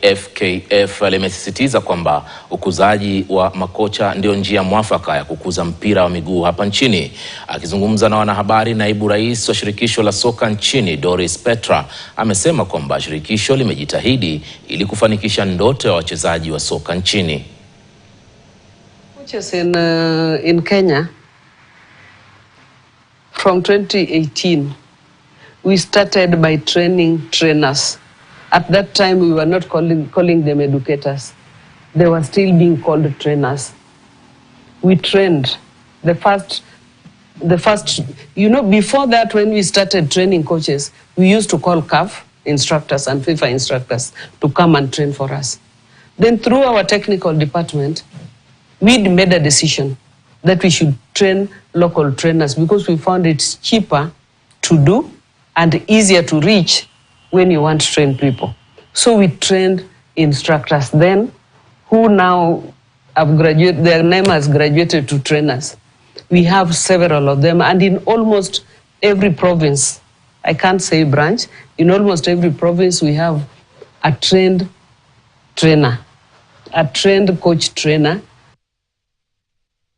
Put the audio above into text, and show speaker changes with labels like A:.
A: FKF limesisitiza kwamba ukuzaji wa makocha ndio njia mwafaka ya kukuza mpira wa miguu hapa nchini. Akizungumza na wanahabari, naibu rais wa shirikisho la soka nchini Doris Petra amesema kwamba shirikisho limejitahidi ili kufanikisha ndoto ya wachezaji wa soka nchini.
B: Coaches in Kenya from 2018 we started by training trainers. At that time, we were not calling them educators. They were still being called trainers. We trained the first, before that, when we started training coaches, we used to call CAF instructors and FIFA instructors to come and train for us. Then through our technical department, we made a decision that we should train local trainers because we found it cheaper to do and easier to reach when you want to train people. So we trained instructors then who now have graduated, their name has graduated to trainers. We have several of them, and in almost every province, I can't say branch, in almost every province we have a trained trainer, a trained coach trainer